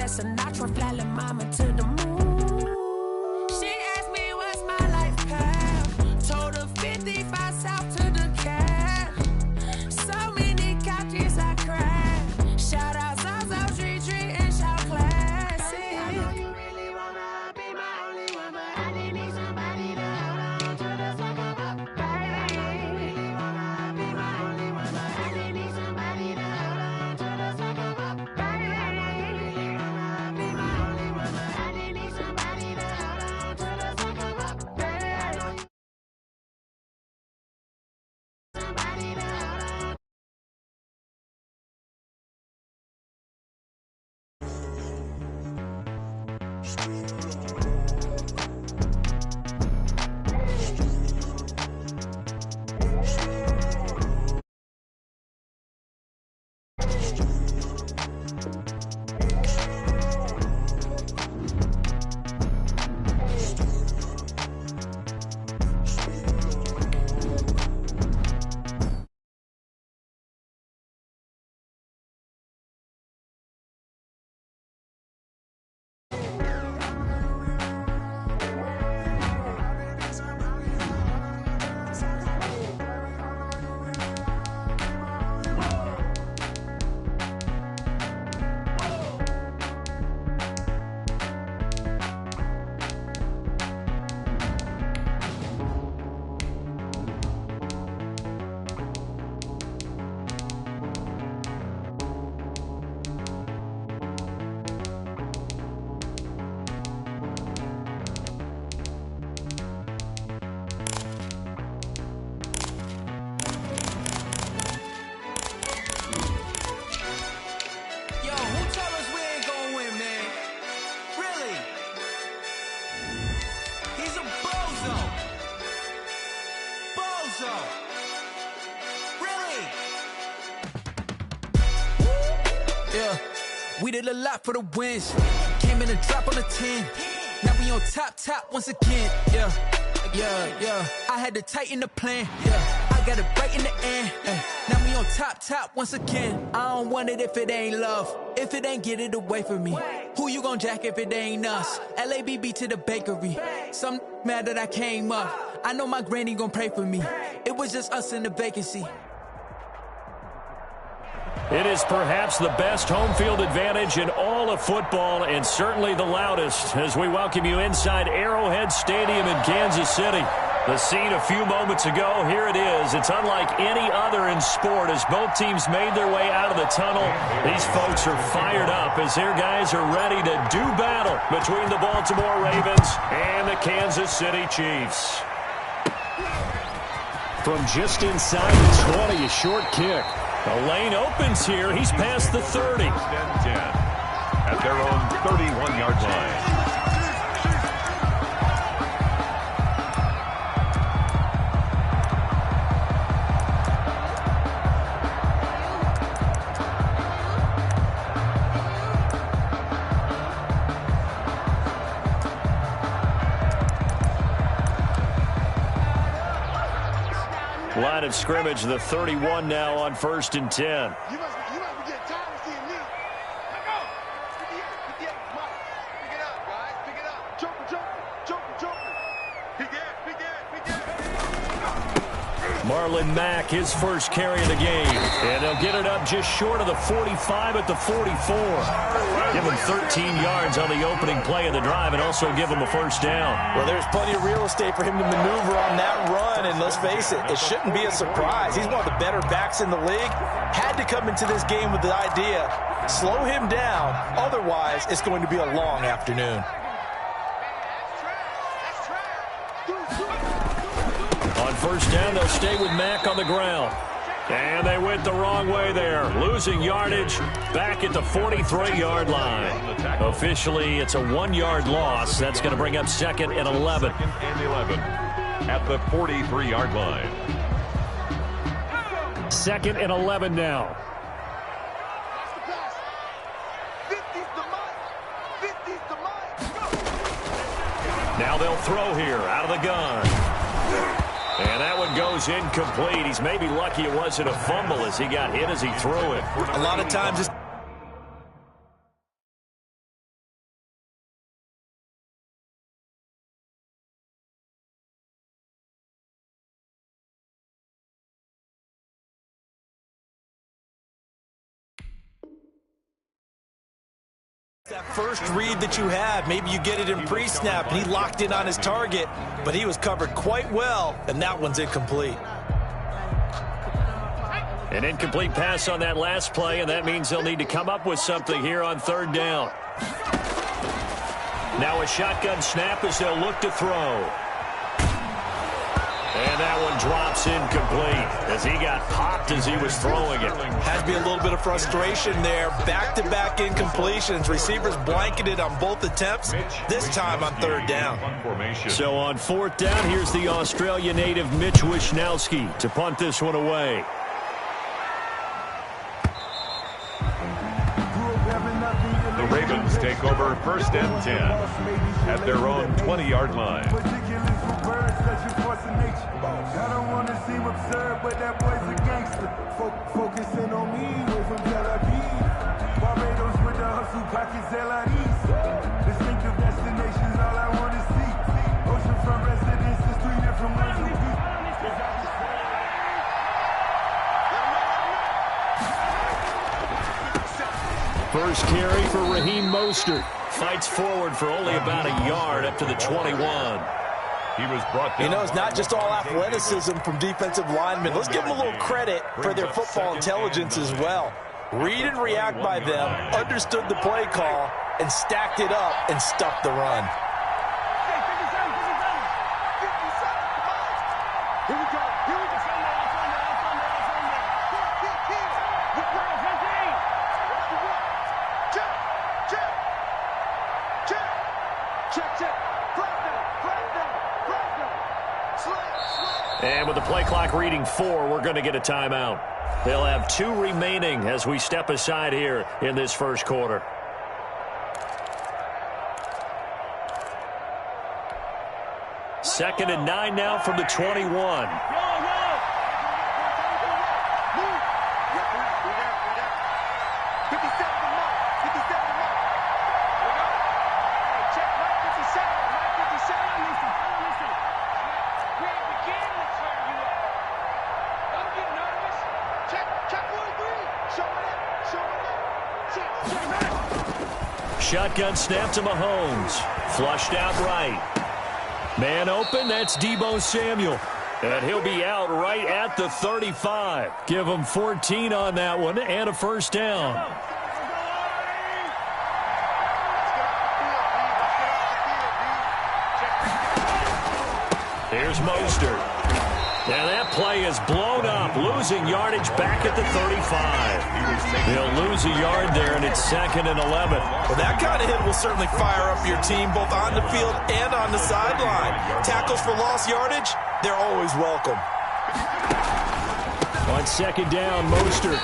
that's a natural fly little mama to the moon. She asked me what's my life path. Told her 55 south to the cab. So many couches I cried. Shout out South Street and shout classic. I know you really wanna be my only one, but I didn't need somebody to hold on to the second up. Baby, I know you really wanna be my only one, but I didn't need somebody to hold on to the second up. Baby, I know you really wanna be my only one, but I didn't need somebody to hold on to the second up. Baby, I know you somebody to hold on. Yo, who told us we ain't gonna win, man? Really? He's a bozo. Bozo. Really? Yeah, we did a lot for the wins. Came in and dropped on the 10. Now we on top once again. Yeah. I had to tighten the plan. Yeah, I got it right in the end. Now we on top once again. I don't want it if it ain't love. If it ain't, get it away from me. Who you gon' jack if it ain't us? LABB to the bakery. Some mad that I came up. I know my granny gon' pray for me. It was just us in the vacancy. It is perhaps the best home field advantage in all of football, and certainly the loudest, as we welcome you inside Arrowhead Stadium in Kansas City. The scene a few moments ago, here it is. It's unlike any other in sport as both teams made their way out of the tunnel. These folks are fired up as their guys are ready to do battle between the Baltimore Ravens and the Kansas City Chiefs. From just inside the 20, a short kick. The lane opens here. He's past the 30. At their own 31-yard line. Line of scrimmage, the 31 now on 1st and 10. You must be getting tired of seeing me. Let go. Pick it up, guys. Pick it up. Joker. Pick it. Marlon Mack, his first carry of the game. And they'll get it up just short of the 45 at the 44. Give him 13 yards on the opening play of the drive and also give him a first down. Well, there's plenty of real estate for him to maneuver on that run, and let's face it, it shouldn't be a surprise. He's one of the better backs in the league. Had to come into this game with the idea, slow him down, otherwise it's going to be a long afternoon. On first down, they'll stay with Mack on the ground. And they went the wrong way there, losing yardage back at the 43-yard line. Officially, it's a 1-yard loss. That's going to bring up 2nd and 11. 2nd and 11 at the 43-yard line. 2nd and 11 now. Now they'll throw here out of the gun. And that one goes incomplete. He's maybe lucky it wasn't a fumble as he got hit as he threw it. A lot of times it's That first read that you have, maybe you get it in pre-snap, and he locked in on his target, but he was covered quite well, and that one's incomplete. An incomplete pass on that last play, and that means they'll need to come up with something here on third down. Now a shotgun snap as they'll look to throw. And that one drops incomplete as he got popped as he was throwing it. Had to be a little bit of frustration there. Back-to-back incompletions. Receivers blanketed on both attempts, this time on third down. So on fourth down, here's the Australia native Mitch Wishnowsky to punt this one away. The Ravens take over first and 10 at their own 20-yard line. I don't want to seem absurd, but that boy's a gangster. Focusing on me, way from Tel Aviv. Barbados with the hustle, pockets LIDs. Distinctive destinations, all I want to see. Oceanfront residences, 3 different ones a week. First carry for Raheem Mostert. Fights forward for only about a yard up to the 21. He was brought down. You know, it's not just all athleticism from defensive linemen. Let's give them a little credit for their football intelligence as well. Read and react by them, understood the play call, and stacked it up and stuffed the run. Here we go. Here we go. And with the play clock reading 4, we're going to get a timeout. They'll have 2 remaining as we step aside here in this first quarter. Second and 9 now from the 21. Shotgun snap to Mahomes. Flushed out right. Man open, that's Deebo Samuel. And he'll be out right at the 35. Give him 14 on that one and a first down. Here's Mostert. And that play is blown up, losing yardage back at the 35. They'll lose a yard there, and it's 2nd and 11. Well, that kind of hit will certainly fire up your team, both on the field and on the sideline. Tackles for lost yardage, they're always welcome. On second down, Mostert.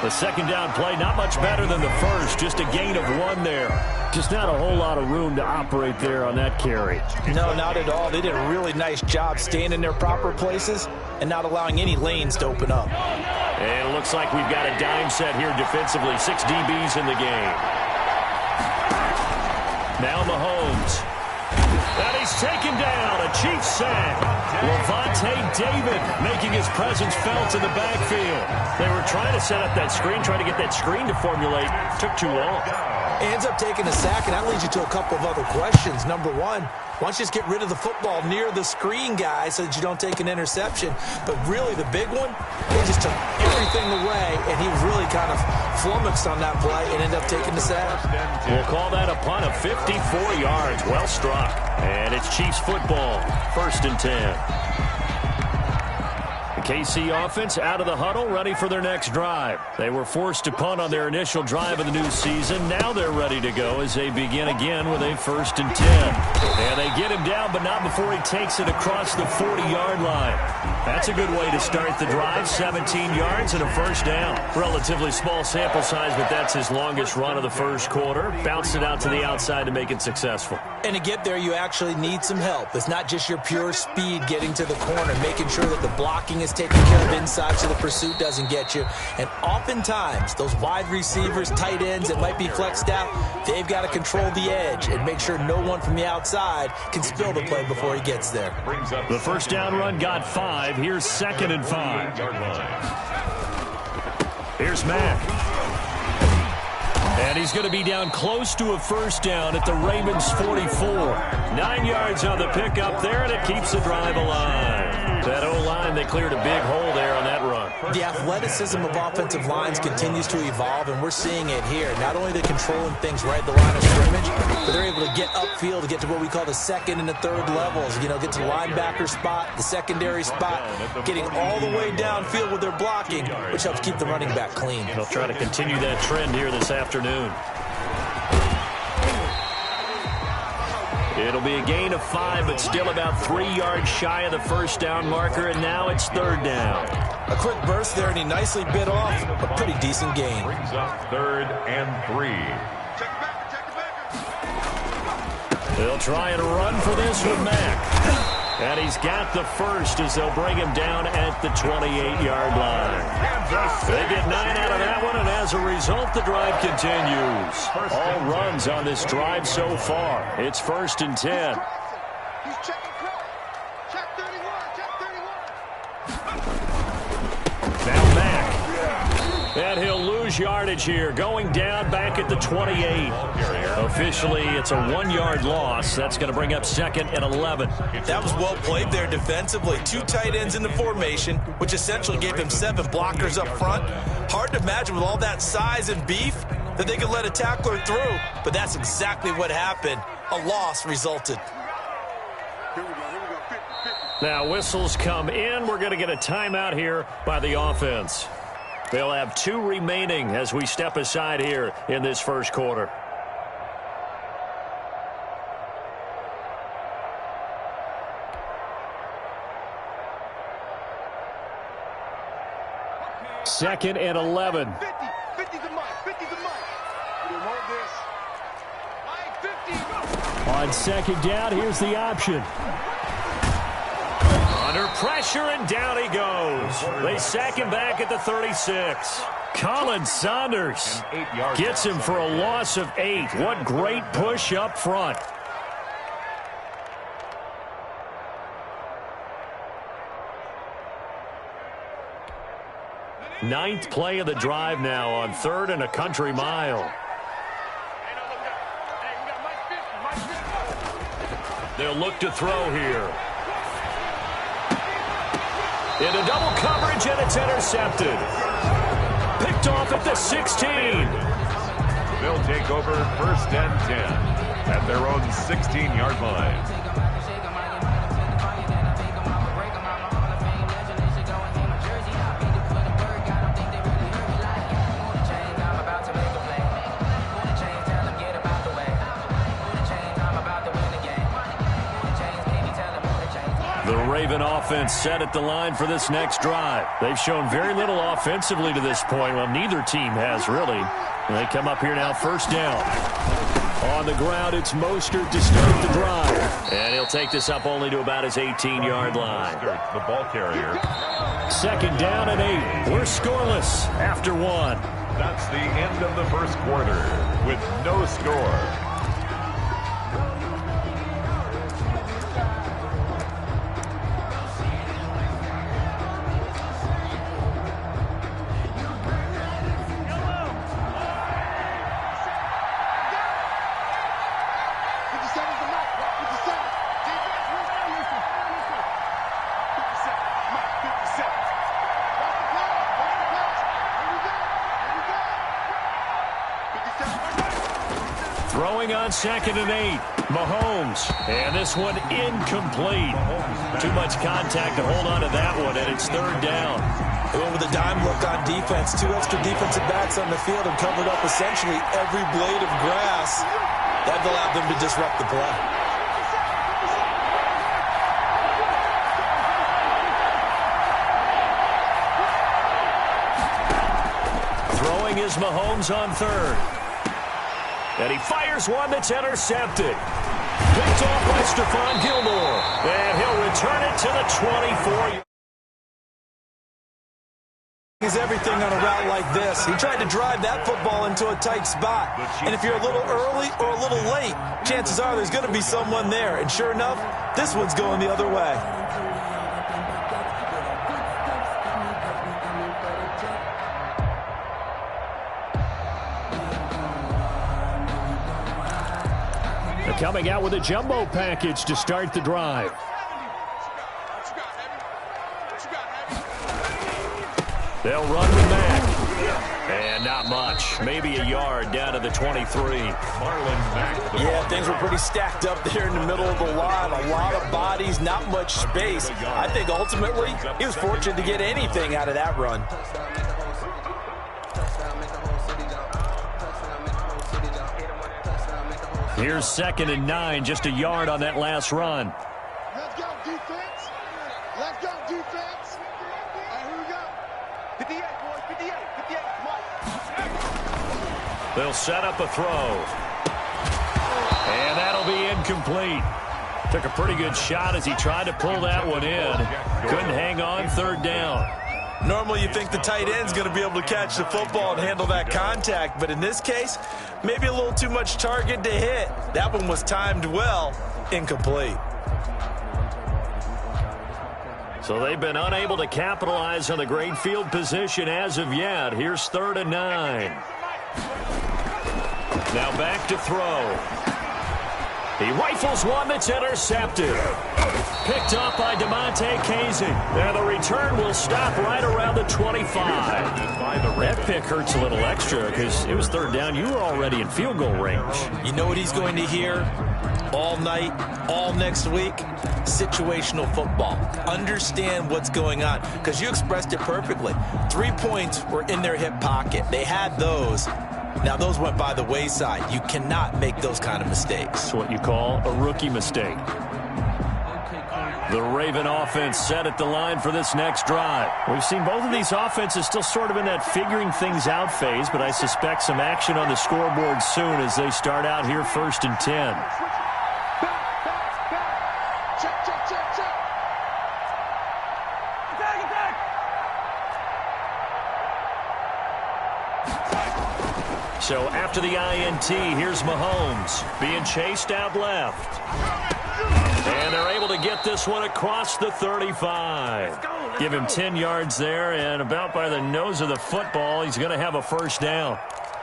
The second down play, not much better than the first, just a gain of 1 there. Just not a whole lot of room to operate there on that carry. No, not at all. They did a really nice job staying in their proper places and not allowing any lanes to open up. And it looks like we've got a dime set here defensively. 6 DBs in the game. Now Mahomes. And he's taken down. A Chiefs sack. Lavonte David making his presence felt in the backfield. They were trying to set up that screen, trying to get that screen to formulate. Took too long. Ends up taking a sack, and that leads you to a couple of other questions. Number one, why don't you just get rid of the football near the screen guy so that you don't take an interception? But really, the big one, they just took everything away, and he was really kind of flummoxed on that play and ended up taking the sack. We'll call that a punt of 54 yards. Well struck. And it's Chiefs football. 1st and 10. The KC offense out of the huddle, ready for their next drive. They were forced to punt on their initial drive of the new season. Now they're ready to go as they begin again with a 1st and 10. And they get him down, but not before he takes it across the 40-yard line. That's a good way to start the drive. 17 yards and a first down. Relatively small sample size, but that's his longest run of the first quarter. Bounced it out to the outside to make it successful. And to get there, you actually need some help. It's not just your pure speed getting to the corner, making sure that the blocking is taken care of inside so the pursuit doesn't get you. And oftentimes, those wide receivers, tight ends that might be flexed out, they've got to control the edge and make sure no one from the outside can spill the play before he gets there. The first down run got 5. Here's 2nd and 5. Here's Mack. And he's going to be down close to a first down at the Ravens 44. 9 yards on the pickup there, and it keeps the drive alive. That O-line, they cleared a big hole there on that run. The athleticism of offensive lines continues to evolve, and we're seeing it here. Not only are they controlling things right at the line of scrimmage, but they're able to get upfield to get to what we call the second and the third levels. You know, get to the linebacker spot, the secondary spot, getting all the way downfield with their blocking, which helps keep the running back clean. They'll try to continue that trend here this afternoon. It'll be a gain of 5, but still about 3 yards shy of the first down marker, and now it's third down. A quick burst there, and he nicely bit off a pretty decent gain. Brings up 3rd and 3. Check the back, check the back. They'll try and run for this with Mack. And he's got the first as they'll bring him down at the 28-yard line. They get 9 out of that one, and as a result, the drive continues. All runs on this drive so far. It's 1st and 10. He's checking credit. Check 31, check 31. Now Mack. And he'll lose yardage here. Going down back at the 28. Officially, it's a 1-yard loss. That's going to bring up 2nd and 11. That was well played there defensively. 2 tight ends in the formation, which essentially gave them 7 blockers up front. Hard to imagine with all that size and beef that they could let a tackler through. But that's exactly what happened. A loss resulted. Here we go, 50-50. Now whistles come in. We're going to get a timeout here by the offense. They'll have 2 remaining as we step aside here in this first quarter. Second and 11. 50's a mile, 50's a mile. We don't want this. Line 50. On second down, here's the option. Under pressure, and down he goes. They sack him back at the 36. Colin Saunders gets him for a loss of 8. What great push up front. Ninth play of the drive now on 3rd and a country mile. They'll look to throw here. Into double coverage, and it's intercepted. Picked off at the 16. They'll take over 1st and 10 at their own 16-yard line. Raven offense set at the line for this next drive. They've shown very little offensively to this point. Well, neither team has really. And they come up here now, 1st down. On the ground, it's Mostert to start the drive. And he'll take this up only to about his 18-yard line. Mostert, the ball carrier. 2nd down and 8. We're scoreless after 1. That's the end of the first quarter with no score. Throwing on 2nd and 8. Mahomes. And this one incomplete. Too much contact to hold on to that one, and it's 3rd down. They went with a dime look on defense. 2 extra defensive backs on the field and covered up essentially every blade of grass. That allowed them to disrupt the play. Throwing is Mahomes on 3rd. And he fires one that's intercepted. Picked off by Stephon Gilmore. And he'll return it to the 24. Is everything on a route like this. He tried to drive that football into a tight spot. And if you're a little early or a little late, chances are there's going to be someone there. And sure enough, this one's going the other way. coming out with a jumbo package to start the drive. They'll run with Mack. And not much. Maybe a yard down to the 23. Marlon Mack. Yeah, things were pretty stacked up there in the middle of the line. A lot of bodies, not much space. I think ultimately he was fortunate to get anything out of that run. Here's 2nd and 9, just a yard on that last run. Let's go, defense. Let's go, defense. All right, here we go. 58, boys, 58, 58. Come on. They'll set up a throw. And that'll be incomplete. Took a pretty good shot as he tried to pull that one in. Couldn't hang on, 3rd down. Normally you think the tight end's going to be able to catch the football and handle that contact, but in this case, maybe a little too much target to hit. That one was timed well, incomplete. So they've been unable to capitalize on the great field position as of yet. Here's 3rd and 9. Now back to throw. He rifles one that's intercepted. Picked up by DeMonte Casey. And the return will stop right around the 25. That pick hurts a little extra because it was 3rd down. You were already in field goal range. You know what he's going to hear all night, all next week? Situational football. Understand what's going on, because you expressed it perfectly. 3 points were in their hip pocket. They had those. Now, those went by the wayside. You cannot make those kind of mistakes. It's what you call a rookie mistake. The Raven offense set at the line for this next drive. We've seen both of these offenses still sort of in that figuring things out phase, but I suspect some action on the scoreboard soon as they start out here 1st and 10. So after the INT, here's Mahomes being chased out left. And they're able to get this one across the 35. Give him 10 yards there, and about by the nose of the football, he's going to have a 1st down.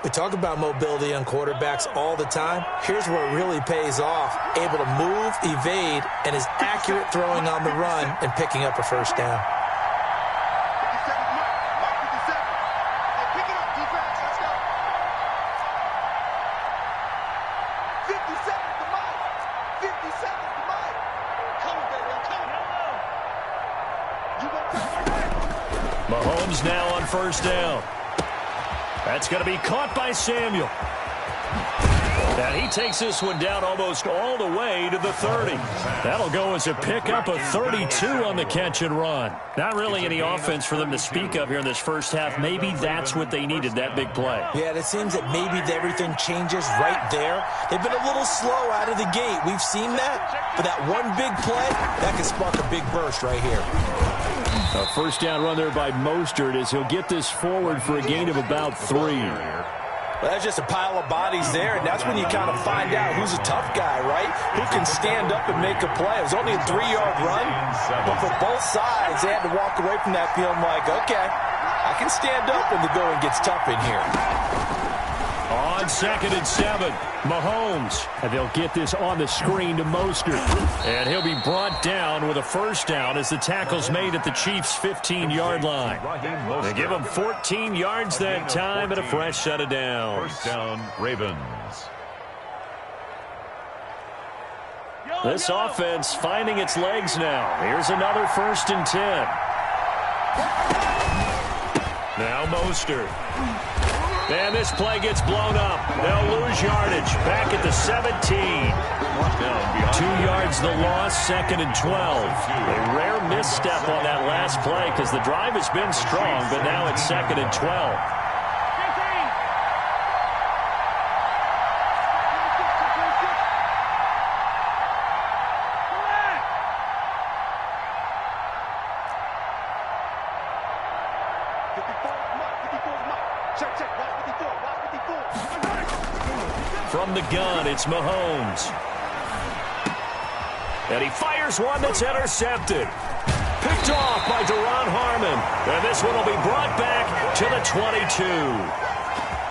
We talk about mobility on quarterbacks all the time. Here's where it really pays off. Able to move, evade, and is accurate throwing on the run and picking up a 1st down. Mahomes now on 1st down. That's going to be caught by Samuel. And he takes this one down almost all the way to the 30. That'll go as a pickup of 32 on the catch and run. Not really any offense for them to speak of here in this first half. Maybe that's what they needed, that big play. Yeah, it seems that maybe everything changes right there. They've been a little slow out of the gate. We've seen that. But that one big play, that can spark a big burst right here. A 1st down run there by Mostert as he'll get this forward for a gain of about 3. Well, that's just a pile of bodies there, and that's when you kind of find out who's a tough guy, right? Who can stand up and make a play. It was only a 3-yard run, but for both sides, they had to walk away from that feeling like, okay, I can stand up when the going gets tough in here. On 2nd and 7, Mahomes. And they'll get this on the screen to Mostert. And he'll be brought down with a 1st down as the tackle's made at the Chiefs' 15-yard line. They give him 14 yards that time and a fresh set of downs. 1st down, Ravens. This offense finding its legs now. Here's another 1st and 10. Now Mostert. And this play gets blown up. They'll lose yardage. Back at the 17. 2 yards the loss, 2nd and 12. A rare misstep on that last play because the drive has been strong, but now it's 2nd and 12. From the gun, it's Mahomes. And he fires one that's intercepted. Picked off by Deron Harmon. And this one will be brought back to the 22.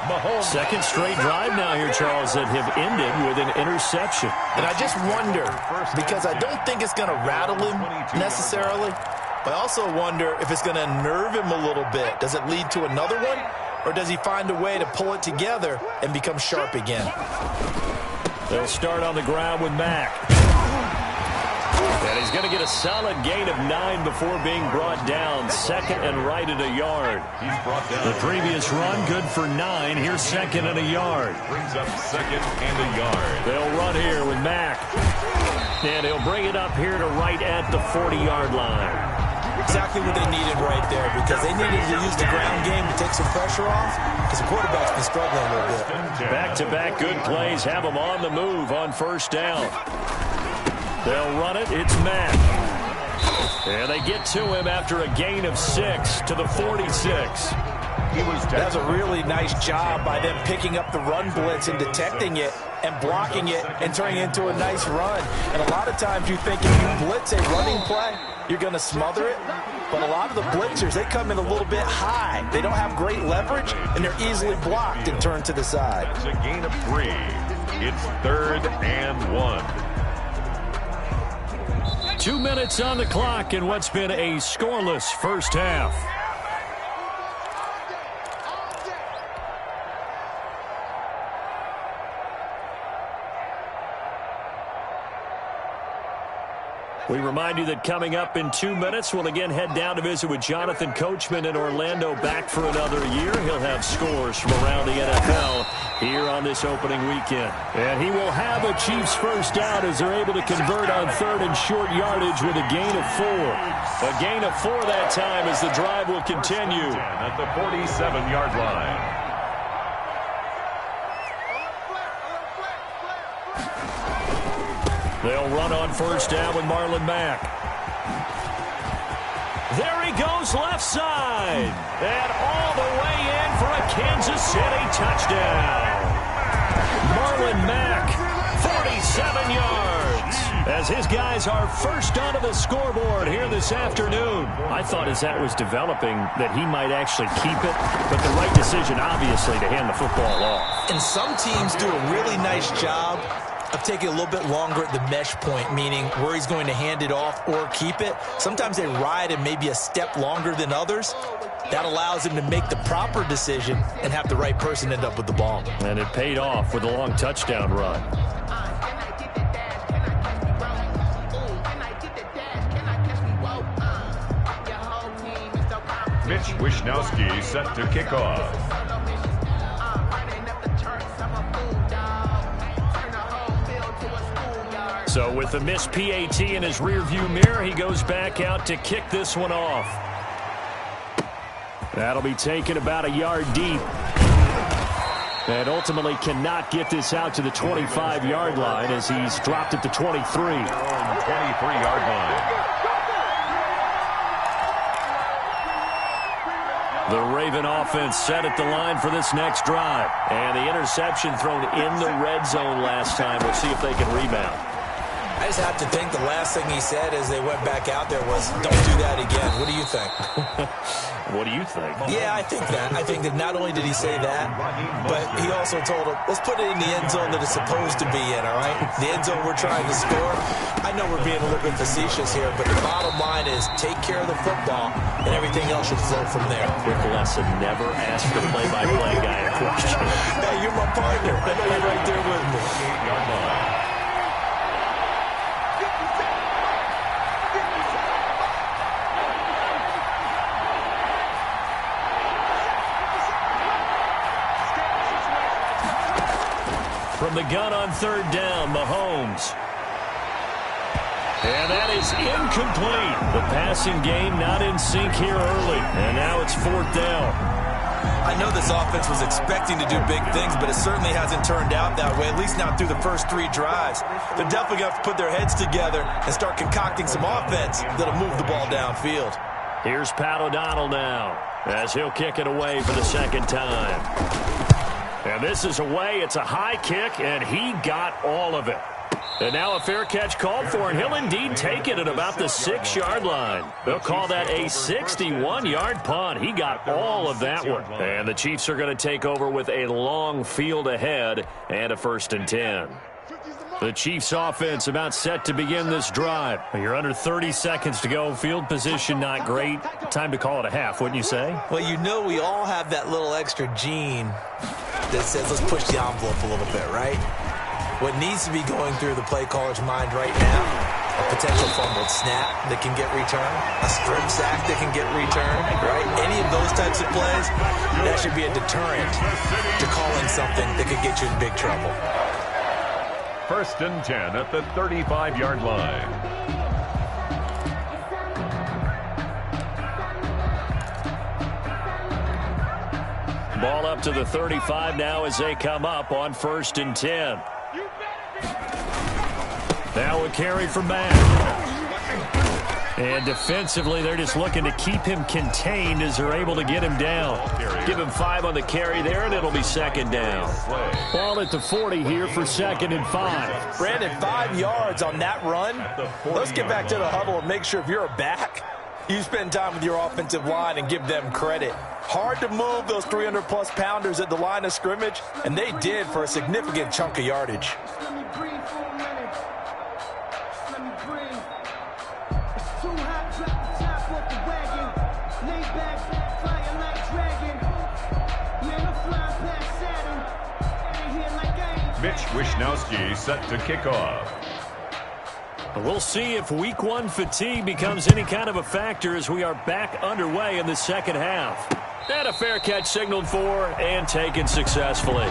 Mahomes. Second straight drive now here, Charles, that have ended with an interception. And I just wonder, because I don't think it's going to rattle him necessarily, but I also wonder if it's going to nerve him a little bit. Does it lead to another one, or does he find a way to pull it together and become sharp again? They'll start on the ground with Mack. And he's going to get a solid gain of 9 before being brought down. Second and right at a yard. He's brought down. The previous run good for 9. Here's second and a yard. Brings up second and a yard. They'll run here with Mack. And he'll bring it up here to right at the 40-yard line. Exactly what they needed right there, because they needed to use the ground game to take some pressure off, because the quarterback's been struggling a little bit. Back-to-back good plays have them on the move on first down. They'll run it. It's Mack. And they get to him after a gain of 6 to the 46. That's a really nice job by them picking up the run blitz and detecting it and blocking it and turning it into a nice run. And a lot of times you think if you blitz a running play, you're going to smother it. But a lot of the blitzers, they come in a little bit high. They don't have great leverage, and they're easily blocked and turned to the side. That's a gain of 3. It's 3rd and 1. 2 minutes on the clock in what's been a scoreless first half. We remind you that coming up in 2 minutes, we'll again head down to visit with Jonathan Coachman in Orlando, back for another year. He'll have scores from around the NFL here on this opening weekend. And he will have a Chiefs first down as they're able to convert on third and short yardage with a gain of 4. A gain of 4 that time as the drive will continue. At the 47-yard line. They'll run on first down with Marlon Mack. There he goes left side. And all the way in for a Kansas City touchdown. Marlon Mack, 47 yards. As his guys are first onto the scoreboard here this afternoon. I thought as that was developing that he might actually keep it, but the right decision, obviously, to hand the football off. And some teams do a really nice job of taking a little bit longer at the mesh point, meaning where he's going to hand it off or keep it. Sometimes they ride him maybe a step longer than others. That allows him to make the proper decision and have the right person end up with the ball. And it paid off with a long touchdown run. Mitch Wishnowsky set to kick off. So with the missed PAT in his rearview mirror, he goes back out to kick this one off. That'll be taken about a yard deep. And ultimately cannot get this out to the 25-yard line as he's dropped at the 23. 23-yard line. The Raven offense set at the line for this next drive. And the interception thrown in the red zone last time. We'll see if they can rebound. I just have to think the last thing he said as they went back out there was, don't do that again. What do you think? What do you think? Yeah, I think that. I think that not only did he say that, but he also told him, let's put it in the end zone that it's supposed to be in, all right? The end zone we're trying to score. I know we're being a little bit facetious here, but the bottom line is take care of the football, and everything else should flow from there. Quick lesson, never ask the play-by-play guy a question. Hey, you're my partner. I know you're right there with me. 8-yard line. From the gun on third down, Mahomes. And that is incomplete. The passing game not in sync here early. And now it's fourth down. I know this offense was expecting to do big things, but it certainly hasn't turned out that way, at least not through the first 3 drives. They're definitely going to have to put their heads together and start concocting some offense that'll move the ball downfield. Here's Pat O'Donnell now as he'll kick it away for the second time. And this is away. It's a high kick, and he got all of it. And now a fair catch called for, and he'll indeed take it at about the 6-yard line. They'll call that a 61-yard punt. He got all of that one. And the Chiefs are going to take over with a long field ahead and a 1st and 10. The Chiefs offense about set to begin this drive. You're under 30 seconds to go. Field position not great. Time to call it a half, wouldn't you say? Well, you know we all have that little extra gene that says let's push the envelope a little bit, right? What needs to be going through the play caller's mind right now, a potential fumbled snap that can get returned, a strip sack that can get returned, right? Any of those types of plays, that should be a deterrent to calling something that could get you in big trouble. 1st and 10 at the 35-yard line. Ball up to the 35 now as they come up on 1st and 10. Now a carry for Mack. And defensively, they're just looking to keep him contained as they're able to get him down. Give him 5 on the carry there, and it'll be 2nd down. Ball at the 40 here for 2nd and 5. Brandon, 5 yards on that run. Let's get back to the huddle and make sure if you're a back, you spend time with your offensive line and give them credit. Hard to move those 300-plus pounders at the line of scrimmage, and they did for a significant chunk of yardage. Mitch Wishnowsky set to kick off. We'll see if Week 1 fatigue becomes any kind of a factor as we are back underway in the 2nd half. And a fair catch signaled for and taken successfully.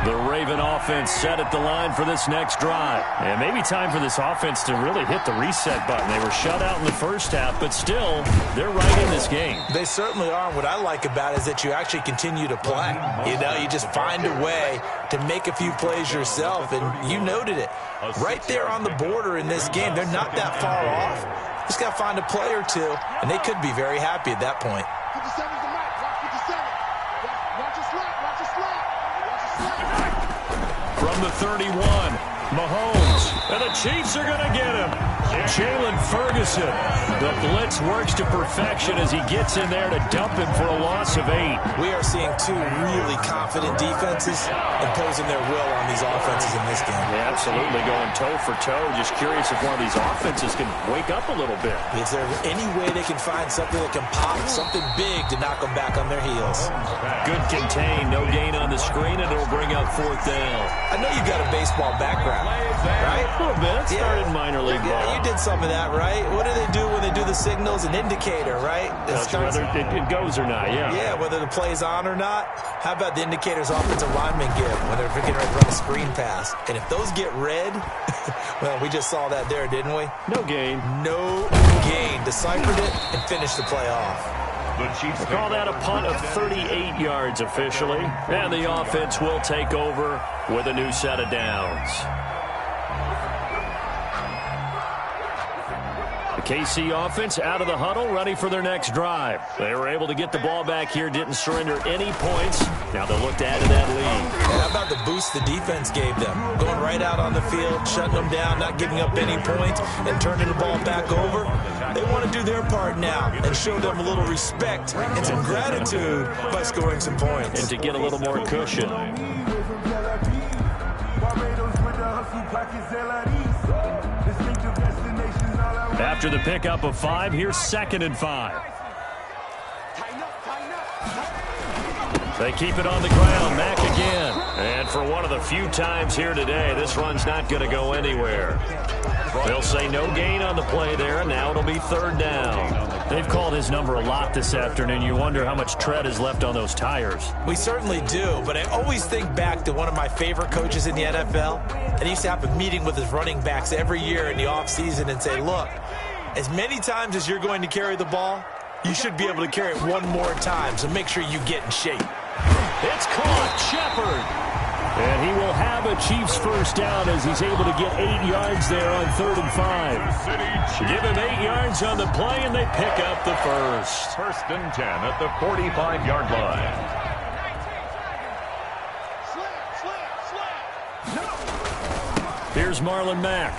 The Raven offense set at the line for this next drive. And maybe time for this offense to really hit the reset button. They were shut out in the 1st half, but still, they're right in this game. They certainly are. What I like about it is that you actually continue to play. You know, you just find a way to make a few plays yourself, and you noted it. Right there on the border in this game, they're not that far off. Just got to find a play or two, and they could be very happy at that point. 57's the mic. Watch 57. Watch your slot. Watch your slot. Watch your slot. From the 31, Mahomes, and the Chiefs are going to get him. Jalen Ferguson. The blitz works to perfection as he gets in there to dump him for a loss of 8. We are seeing 2 really confident defenses imposing their will on these offenses in this game. Yeah, absolutely going toe for toe. Just curious if one of these offenses can wake up a little bit. Is there any way they can find something that can pop, something big to knock them back on their heels? Good contain, no gain on the screen, and it'll bring up 4th down. I know you've got a baseball background, right? A little bit. Started minor league ball. Yeah, you did some of that, right? What do they do when they do the signals? An indicator, right? Whether it goes or not, yeah. Yeah, whether the play's on or not. How about the indicators offensive linemen give when they're getting ready to run a screen pass? And if those get red, well, we just saw that there, didn't we? No gain. No gain. Deciphered it and finished the play off. The Chiefs call that a punt of 38 yards officially. And the offense will take over with a new set of downs. The KC offense out of the huddle, ready for their next drive. They were able to get the ball back here, didn't surrender any points. Now they'll look to add to that lead. How about the boost the defense gave them? Going right out on the field, shutting them down, not giving up any points, and turning the ball back over. They want to do their part now and show them a little respect and some gratitude by scoring some points. And to get a little more cushion. After the pickup of 5, here's 2nd and 5. They keep it on the ground. Mack again. And for one of the few times here today, this run's not going to go anywhere. They'll say no gain on the play there, and now it'll be 3rd down. They've called his number a lot this afternoon. You wonder how much tread is left on those tires. We certainly do, but I always think back to one of my favorite coaches in the NFL. And he used to have a meeting with his running backs every year in the offseason and say, look, as many times as you're going to carry the ball, you should be able to carry it one more time, so make sure you get in shape. It's caught. Shepard. And he will have have a Chiefs first down as he's able to get 8 yards there on 3rd and 5. Give him 8 yards on the play, and they pick up the first. 1st and 10 at the 45-yard line. Here's Marlon Mack.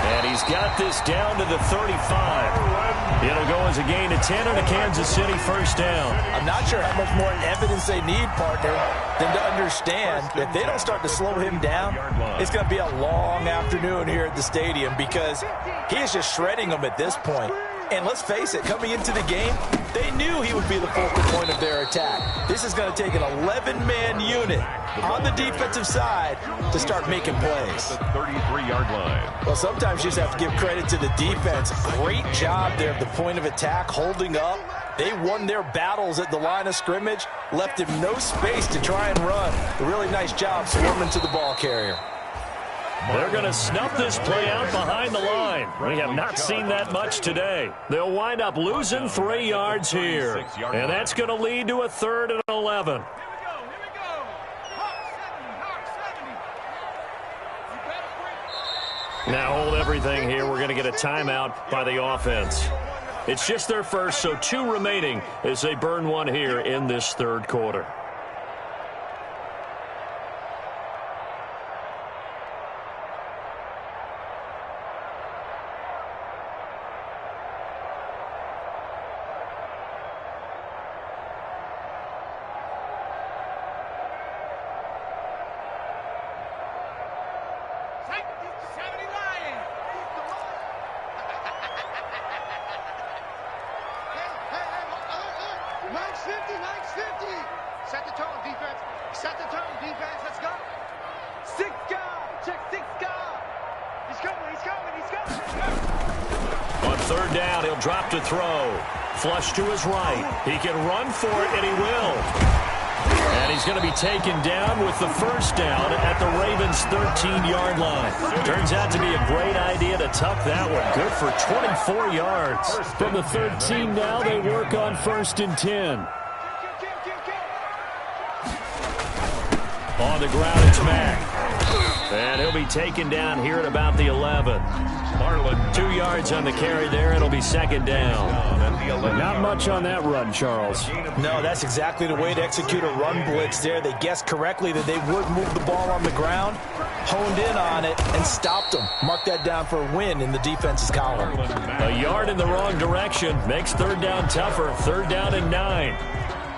And he's got this down to the 35. It'll go as a gain of 10 and a Kansas City first down. I'm not sure how much more evidence they need, partner, than to understand that if they don't start to slow him down, it's going to be a long afternoon here at the stadium because he is just shredding them at this point. And let's face it, coming into the game, they knew he would be the focal point of their attack. This is going to take an 11-man unit on the defensive side to start making plays. The 33-yard line. Well, sometimes you just have to give credit to the defense. Great job there at the point of attack, holding up. They won their battles at the line of scrimmage, left him no space to try and run. A really nice job swarming to the ball carrier. They're going to snuff this play out behind the line. We have not seen that much today. They'll wind up losing 3 yards here. And that's going to lead to a 3rd and 11. Now hold everything here. We're going to get a timeout by the offense. It's just their first, so 2 remaining as they burn one here in this 3rd quarter. Set the tone, defense. Set the tone, defense. Let's go. 6 guard. Check 6 guard. He's coming, he's coming, he's coming. On 3rd down, he'll drop to throw. Flush to his right. He can run for it, and he will. And he's going to be taken down with the first down at the Ravens' 13-yard line. Turns out to be a great idea to tuck that one. Good for 24 yards. From the 13 now, they work on 1st and 10. On the ground, it's Mack. And he'll be taken down here at about the 11. Marlon, 2 yards on the carry there. It'll be 2nd down. Not much on that run, Charles. No, that's exactly the way to execute a run blitz there. They guessed correctly that they would move the ball on the ground, honed in on it, and stopped them. Mark that down for a win in the defense's column. A yard in the wrong direction makes 3rd down tougher. 3rd down and 9.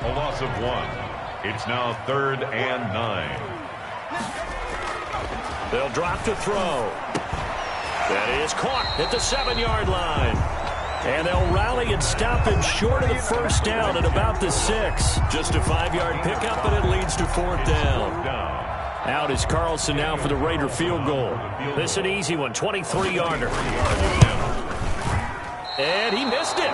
A loss of 1. It's now 3rd and 9. They'll drop to throw. That is caught at the 7-yard line. And they'll rally and stop him short of the first down at about the 6. Just a 5-yard pickup, and it leads to 4th down. Out is Carlson now for the Raider field goal. This is an easy one, 23-yarder. And he missed it.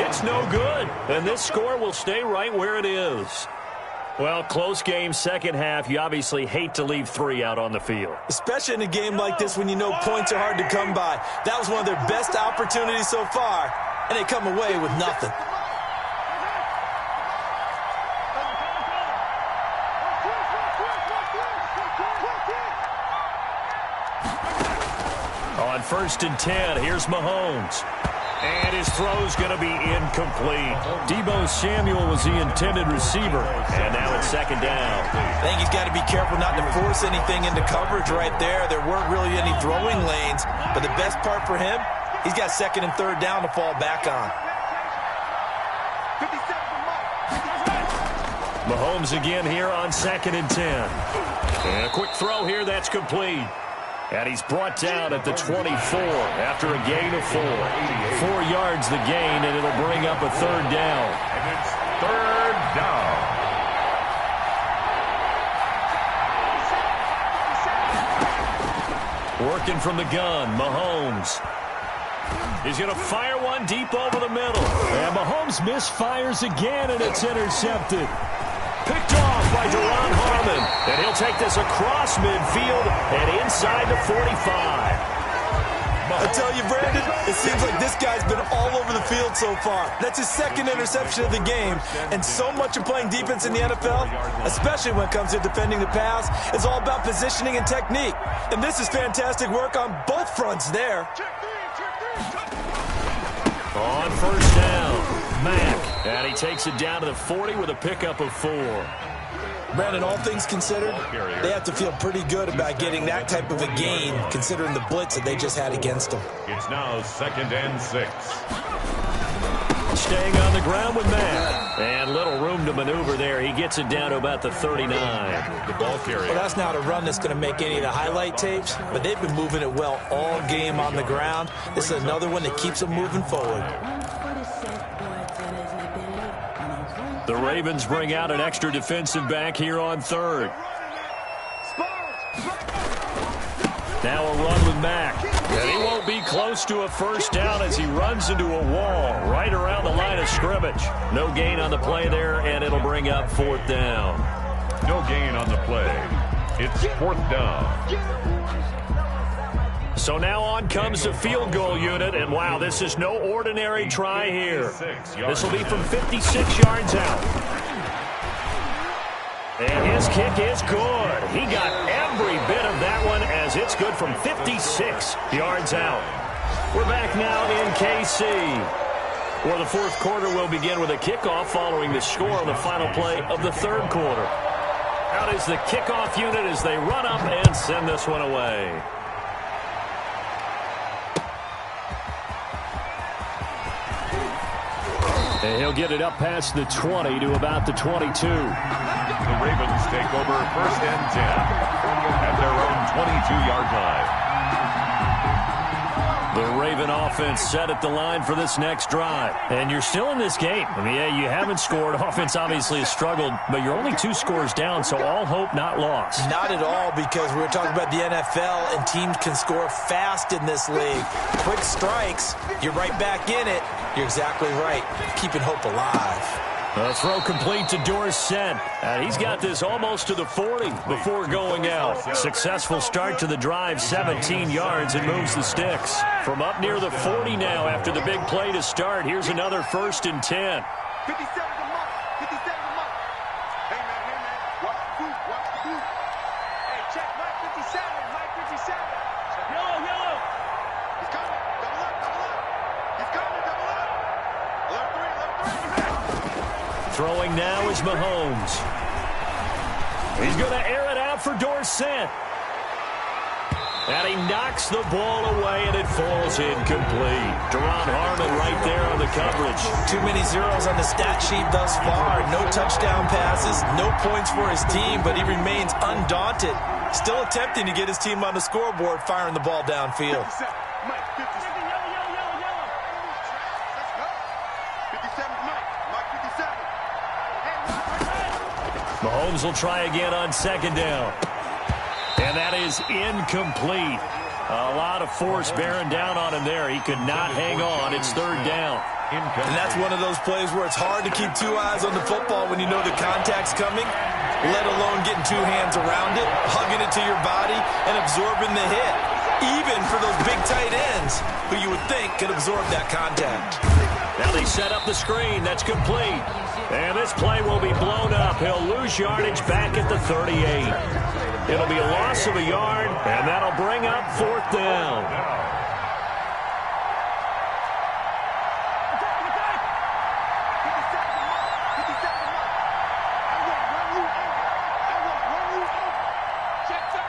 It's no good. And this score will stay right where it is. Well, close game, second half. You obviously hate to leave 3 out on the field. Especially in a game like this when you know points are hard to come by. That was one of their best opportunities so far, and they come away with nothing. On 1st and 10, here's Mahomes. And his throw's going to be incomplete. Deebo Samuel was the intended receiver. And now it's 2nd down. I think he's got to be careful not to force anything into coverage right there. There weren't really any throwing lanes. But the best part for him, he's got 2nd and 3rd down to fall back on. Mahomes again here on 2nd and 10. And a quick throw here, that's complete. And he's brought down at the 24 after a gain of 4. 4 yards the gain, and it'll bring up a 3rd down. And it's 3rd down. Working from the gun, Mahomes. He's going to fire one deep over the middle. And Mahomes misfires again, and it's intercepted. Picked off by Duron Harmon. And he'll take this across midfield and inside the 45. I tell you, Brandon, it seems like this guy's been all over the field so far. That's his second interception of the game. And so much of playing defense in the NFL, especially when it comes to defending the pass, is all about positioning and technique. And this is fantastic work on both fronts there. On first down, Mack. And he takes it down to the 40 with a pickup of 4. Brandon, all things considered, they have to feel pretty good about getting that type of a gain, considering the blitz that they just had against them. It's now 2nd and 6. Staying on the ground with Mack. And little room to maneuver there. He gets it down to about the 39. The ball carrier. Well, that's not a run that's going to make any of the highlight tapes, but they've been moving it well all game on the ground. This is another one that keeps them moving forward. The Ravens bring out an extra defensive back here on 3rd. Now a run with Mack. And he won't be close to a first down as he runs into a wall right around the line of scrimmage. No gain on the play there, and it'll bring up 4th down. No gain on the play. It's 4th down. So now on comes the field goal unit, and wow, this is no ordinary try here. This will be from 56 yards out. And his kick is good. He got every bit of that one as it's good from 56 yards out. We're back now in KC, where the 4th quarter will begin with a kickoff following the score on the final play of the 3rd quarter. Out is the kickoff unit as they run up and send this one away. And he'll get it up past the 20 to about the 22. The Ravens take over 1st and 10 at their own 22-yard line. The Raven offense set at the line for this next drive. And you're still in this game. I mean, yeah, you haven't scored. Offense obviously has struggled, but you're only 2 scores down, so all hope not lost. Not at all, because we were talking about the NFL, and teams can score fast in this league. Quick strikes, you're right back in it. You're exactly right. Keeping hope alive. A throw complete to Dorsett. And he's got this almost to the 40 before going out. Successful start to the drive, 17 yards, and moves the sticks. From up near the 40 now after the big play to start. Here's another 1st and 10. 57 to Mike. 57 to Mike. Hey, man. Watch the boot. Watch the boot. Hey, check Mike 57. Mike 57. Yellow. He's coming. Double up. He's coming. Double up. Alert 3. Throwing now is Mahomes. He's going to air it out for Dorsett. And he knocks the ball away, and it falls incomplete. Deron Harmon right there on the coverage. Too many zeros on the stat sheet thus far. No touchdown passes, no points for his team, but he remains undaunted. Still attempting to get his team on the scoreboard, firing the ball downfield. 57. Mike 57. Let's go. 57 Mike. Mike 57. Mahomes will try again on 2nd down. And that is incomplete. A lot of force bearing down on him there. He could not hang on. It's 3rd down. And that's one of those plays where it's hard to keep 2 eyes on the football when you know the contact's coming, let alone getting 2 hands around it, hugging it to your body, and absorbing the hit. Even for those big tight ends who you would think could absorb that contact. Now they set up the screen. That's complete. And this play will be blown up. He'll lose yardage back at the 38. It'll be a loss of a yard, and that'll bring up 4th down. Check 13.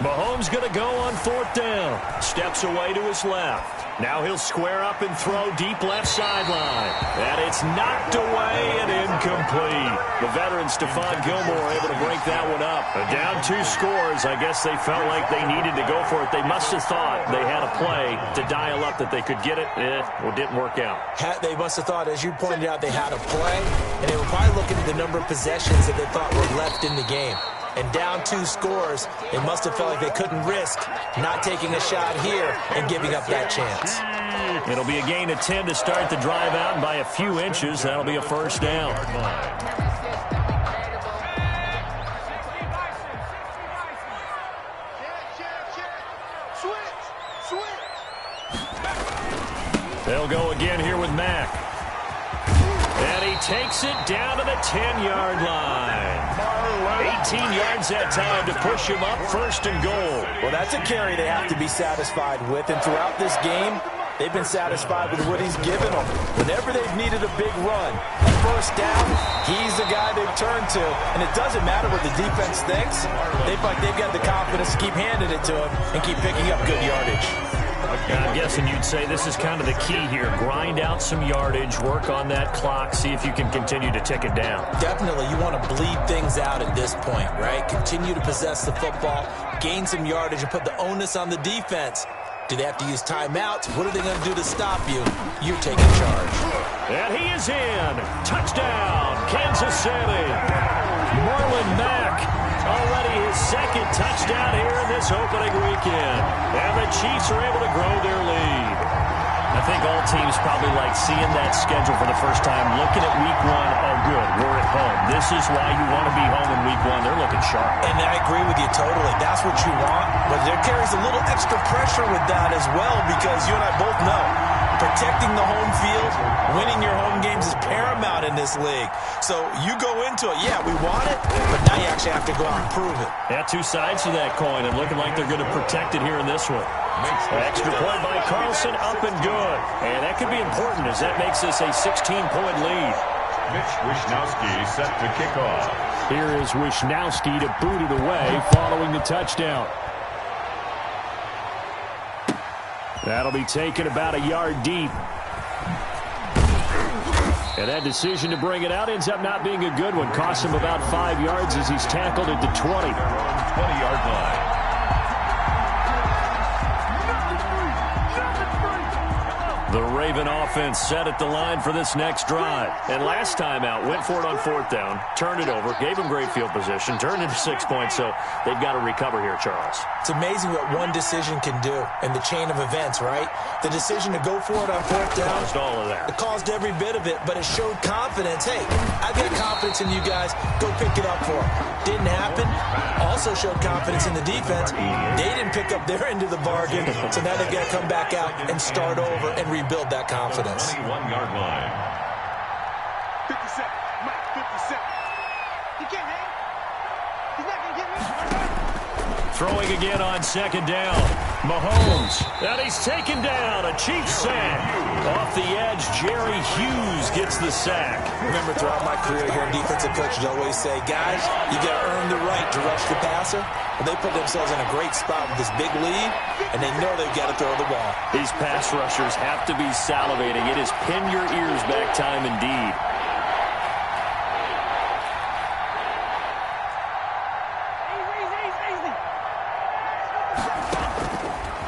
Mahomes going to go on 4th down. Steps away to his left. Now he'll square up and throw deep left sideline. And it's knocked away and incomplete. The veteran Stephon Gilmore able to break that one up. Down 2 scores. I guess they felt like they needed to go for it. They must have thought they had a play to dial up that they could get it. It didn't work out. They must have thought, as you pointed out, they had a play. And they were probably looking at the number of possessions that they thought were left in the game. And down 2 scores, they must have felt like they couldn't risk not taking a shot here and giving up that chance. It'll be a gain of 10 to start the drive out, and by a few inches, that'll be a 1st down. takes it down to the 10-yard line. 18 yards that time to push him up, 1st and goal. Well, that's a carry they have to be satisfied with, and throughout this game, they've been satisfied with what he's given them. Whenever they've needed a big run, a 1st down, he's the guy they've turned to. And it doesn't matter what the defense thinks. They feel like they've got the confidence to keep handing it to him and keep picking up good yardage. I'm guessing you'd say this is kind of the key here. Grind out some yardage, work on that clock, see if you can continue to tick it down. Definitely. You want to bleed things out at this point, right? Continue to possess the football, gain some yardage, and put the onus on the defense. Do they have to use timeouts? What are they going to do to stop you? You're taking charge. And he is in. Touchdown, Kansas City. Marlon Mack, already his 2nd touchdown here in this opening weekend. And the Chiefs are able to grow their lead. I think all teams probably like seeing that schedule for the first time, looking at week 1, oh good, we're at home. This is why you want to be home in week 1. They're looking sharp. And I agree with you totally. That's what you want, but there carries a little extra pressure with that as well, because you and I both know protecting the home field, winning your home games is paramount in this league. So you go into it, yeah, we want it, but now you actually have to go out and prove it. Yeah, 2 sides to that coin, and looking like they're going to protect it here in this one. Extra point by Carlson, up and good. And that could be important, as that makes this a 16-point lead. Mitch Wishnowsky set to kick off. Here is Wishnowsky to boot it away following the touchdown. That'll be taken about a yard deep. And that decision to bring it out ends up not being a good one. Costs him about 5 yards as he's tackled at the 20. 20-yard line. The Raven offense set at the line for this next drive. And last time out, went for it on 4th down, turned it over, gave him great field position, turned it to 6 points, so they've got to recover here, Charles. It's amazing what one decision can do in the chain of events, right? The decision to go for it on 4th down. Caused all of that. It caused every bit of it, but it showed confidence. Hey, I've got confidence in you guys. Go pick it up for them. Didn't happen. Also showed confidence in the defense. They didn't pick up their end of the bargain, so now they've got to come back out and start over and rebuild that confidence. 21-yard line. 57. Mike, 57. He can't hang. He's not going to get me. Throwing again on 2nd down. Mahomes. And he's taken down. A Chiefs sack. Off the edge, Jerry Hughes gets the sack. Remember, throughout my career here, defensive coaches always say, guys, you got to earn the right to rush the passer. Well, they put themselves in a great spot with this big lead, and they know they've got to throw the ball. These pass rushers have to be salivating. It is pin your ears back time indeed.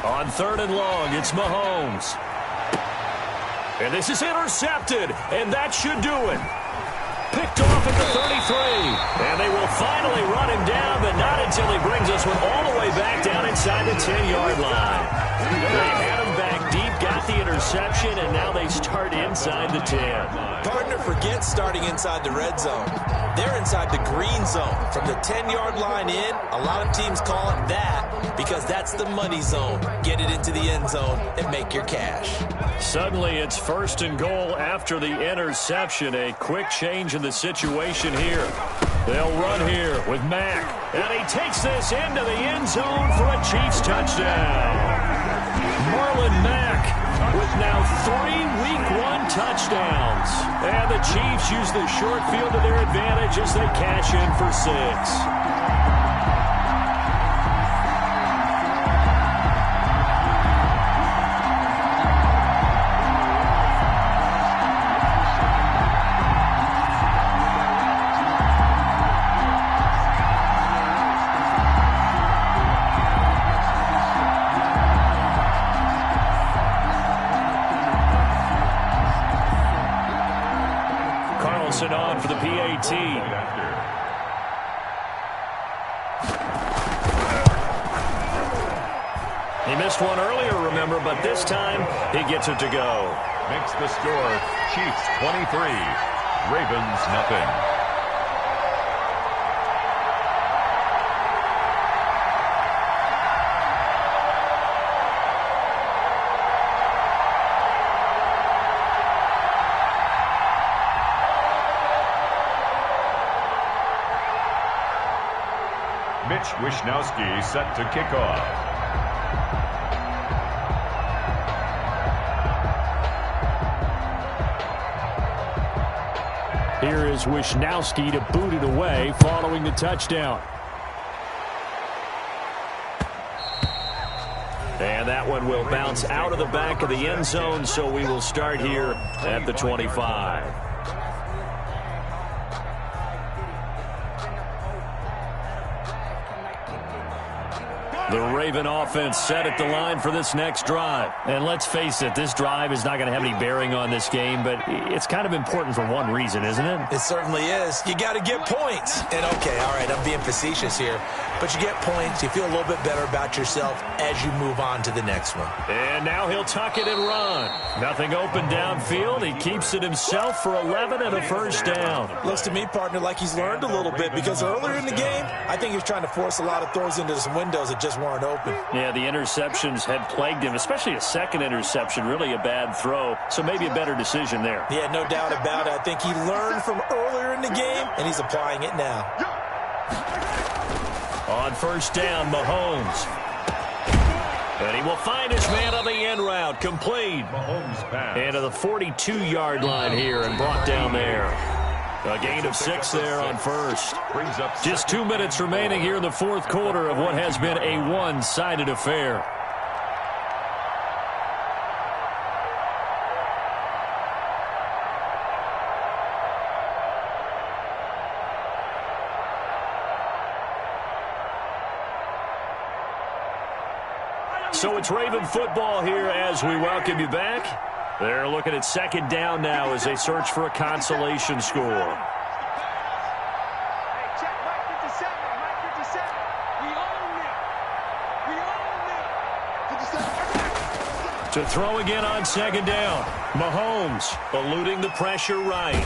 On 3rd and long, it's Mahomes. And this is intercepted, and that should do it. Picked off at the 33. And they will finally run him down, but not until he brings us one all the way back down inside the 10-yard line. They had him back deep, got the interception, and now they start inside the 10. Partner, forget starting inside the red zone. They're inside the green zone. From the 10-yard line in, a lot of teams call it that because that's the money zone. Get it into the end zone and make your cash. Suddenly, it's 1st and goal after the interception. A quick change in the situation here. They'll run here with Mack. And he takes this into the end zone for a Chiefs touchdown. Marlon Mack with now 3 Week 1 touchdowns. And the Chiefs use the short field to their advantage as they cash in for 6. On for the PAT. He missed one earlier, remember, but this time he gets it to go. Makes the score Chiefs 23, Ravens nothing. pitch, Wishnowsky set to kick off. Here is Wishnowsky to boot it away following the touchdown. And that one will bounce out of the back of the end zone, so we will start here at the 25. The Raven offense set at the line for this next drive. And let's face it, this drive is not going to have any bearing on this game, but it's kind of important for one reason, isn't it? It certainly is. You got to get points. And okay, all right, I'm being facetious here, but you get points, you feel a little bit better about yourself as you move on to the next one. And now he'll tuck it and run. Nothing open downfield. He keeps it himself for 11 and a first down. Looks to me, partner, like he's learned a little bit, because earlier in the game, I think he was trying to force a lot of throws into some windows that just weren't open. Yeah, the interceptions had plagued him, especially a second interception, really a bad throw. So maybe a better decision there. Yeah, no doubt about it. I think he learned from earlier in the game, and he's applying it now. On first down, Mahomes. And he will find his man on the end route, complete. Mahomes pass. And to the 42-yard line here and brought down there. A gain of 6 there on first. Brings up Just 2 minutes remaining here in the fourth quarter of what has been a one-sided affair. So it's Raven football here as we welcome you back. They're looking at second down now as they search for a consolation score. Hey, check Mike 57. Mike 57. We own it. We own it. 57. To throw again on second down. Mahomes eluding the pressure right.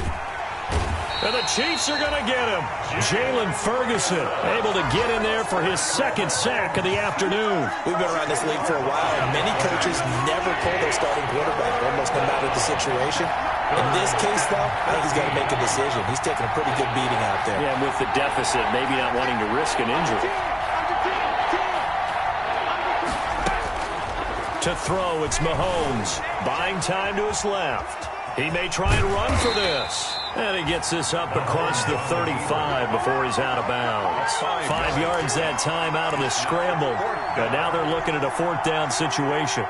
And the Chiefs are going to get him. Jalen Ferguson able to get in there for his second sack of the afternoon. We've been around this league for a while, and many coaches never pull their starting quarterback, almost no matter the situation. In this case, though, I think he's got to make a decision. He's taking a pretty good beating out there. Yeah, and with the deficit, maybe not wanting to risk an injury. To throw, it's Mahomes. Buying time to his left. He may try and run for this. And he gets this up across the 35 before he's out of bounds. 5 yards that time out of the scramble. But now they're looking at a fourth down situation.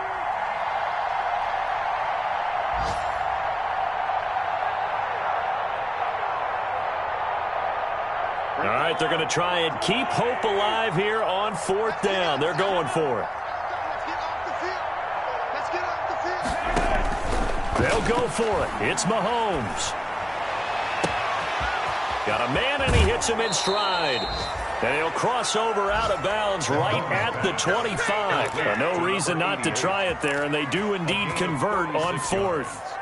All right, they're going to try and keep hope alive here on fourth down. They're going for it. They'll go for it. It's Mahomes. Got a man, and he hits him in stride. And he'll cross over out of bounds right at the 25. No reason not to try it there, and they do indeed convert on fourth.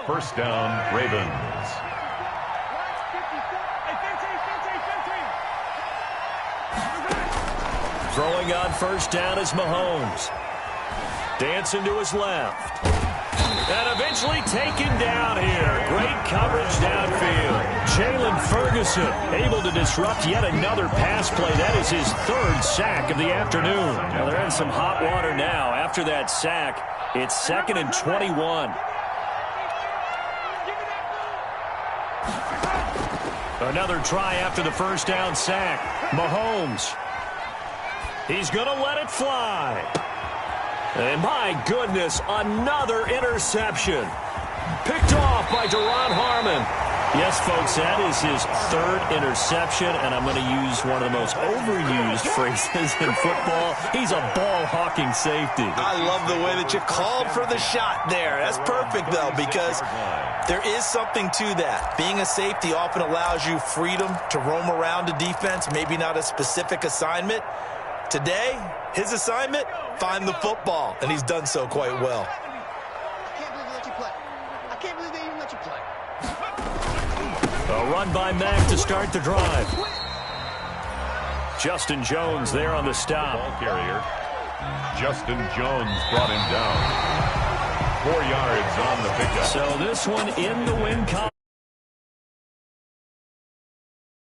first down, Ravens. Throwing on first down is Mahomes. Dancing to his left. And eventually taken down here. Great coverage downfield. Jalen Ferguson able to disrupt yet another pass play. That is his third sack of the afternoon. Now they're in some hot water now. After that sack, it's 2nd and 21. Another try after the first down sack. Mahomes. He's going to let it fly. And my goodness, another interception. Picked off by Duron Harmon. Yes, folks, that is his third interception, and I'm going to use one of the most overused phrases in football. He's a ball-hawking safety. I love the way that you called for the shot there. That's perfect, though, because there is something to that. Being a safety often allows you freedom to roam around a defense, maybe not a specific assignment. Today, his assignment, find the football, and he's done so quite well. I can't believe they let you play. I can't believe they even let you play. A run by Mack to start the drive. Justin Jones there on the stop. Ball carrier. Justin Jones brought him down. 4 yards on the pickup. So this one in the win column.